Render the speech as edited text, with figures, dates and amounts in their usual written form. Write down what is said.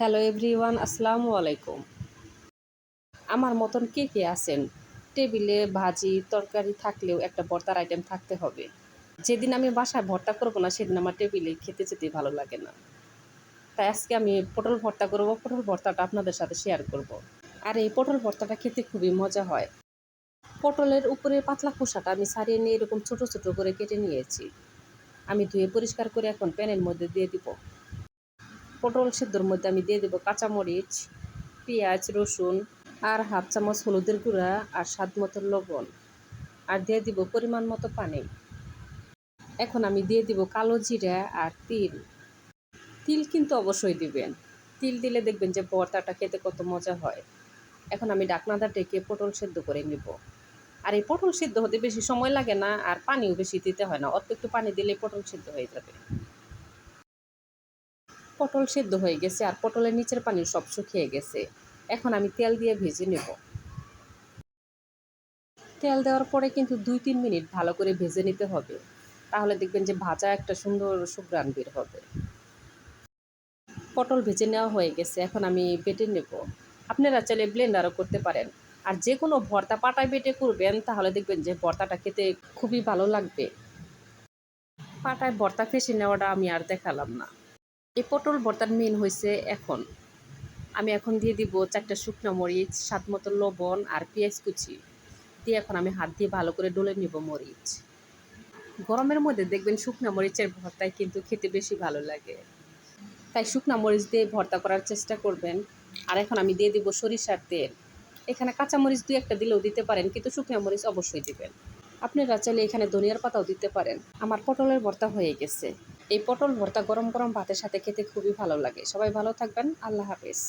Hello everyone, আসসালামু আলাইকুম। আমার মতন কে কে আছেন? টেবিলে ভাজি তরকারি থাকলেও একটা ভর্তার আইটেম থাকতে হবে। যেদিন আমি বাসায় ভর্তা করব না সেদিন আমার টেবিলে খেতে যেতে ভালো লাগে না। তাই আজকে আমি পটল ভর্তা করব। পটল ভর্তাটা আপনাদের সাথে শেয়ার করব। আর এই পটল ভর্তাটা খেতে খুবই মজা হয়। পটলের উপরে পাতলা খোসাটা আমি ছাড়িয়ে নিয়ে এরকম ছোট ছোট করে কেটে নিয়েছি। আমি ধুয়ে পরিষ্কার করে এখন প্যানের মধ্যে দিয়ে দিব। পটল সেদ্ধর মধ্যে আমি দিয়ে দেবো কাঁচামরিচ, পেঁয়াজ, রসুন আর হাফ চামচ হলুদের গুঁড়া আর স্বাদ মতো লবণ, আর দিয়ে দিব পরিমাণ মতো পানি। এখন আমি দিয়ে দিব কালো জিরা আর তিল। তিল কিন্তু অবশ্যই দিবেন। তিল দিলে দেখবেন যে ভর্তাটা খেতে কত মজা হয়। এখন আমি ঢাকনাটা ঢেকে পটল সেদ্ধ করে নিব। আর এই পটল সিদ্ধ হতে বেশি সময় লাগে না, আর পানিও বেশি দিতে হয় না, অল্প একটু পানি দিলে পটল সিদ্ধ হয়ে যাবে। পটল সেদ্ধ হয়ে গেছে আর পটলের নিচের পানি সব শুকিয়ে গেছে। এখন আমি তেল দিয়ে ভেজে নেব। তেল দেওয়ার পরে কিন্তু ২-৩ মিনিট ভালো করে ভেজে নিতে হবে। তাহলে দেখবেন যে ভাজা একটা সুন্দর সুঘ্রাণ বের হবে। পটল ভেজে নেওয়া হয়ে গেছে, এখন আমি বেটে নেব। আপনারা চাইলে ব্লেন্ডারও করতে পারেন। আর যে কোনো ভর্তা পাটায় বেটে করবেন তাহলে দেখবেন যে ভর্তাটা খেতে খুবই ভালো লাগবে। পাটায় ভর্তা ফেঁসে নেওয়াটা আমি আর দেখালাম না। এই পটল ভর্তার মেন হয়েছে এখন। আমি এখন দিয়ে দিব ৪টা শুকনো মরিচ, স্বাদ মতো লবণ আর পেঁয়াজ কুচি দিয়ে এখন আমি হাত দিয়ে ভালো করে ডলে নিব মরিচ। গরমের মধ্যে দেখবেন শুকনা মরিচের ভর্তায় কিন্তু খেতে বেশি ভালো লাগে। তাই শুকনা মরিচ দিয়ে ভর্তা করার চেষ্টা করবেন। আর এখন আমি দিয়ে দিব সরিষার তেল। এখানে কাঁচা মরিচ ২-১টা দিলেও দিতে পারেন, কিন্তু শুকনা মরিচ অবশ্যই দিবেন। আপনারা চাইলে এখানে ধনিয়ার পাতাও দিতে পারেন। আমার পটলের ভর্তা হয়ে গেছে। এই পটল ভর্তা গরম গরম ভাতের সাথে খেতে খুবই ভালো লাগে। সবাই ভালো থাকবেন। আল্লাহ হাফেজ।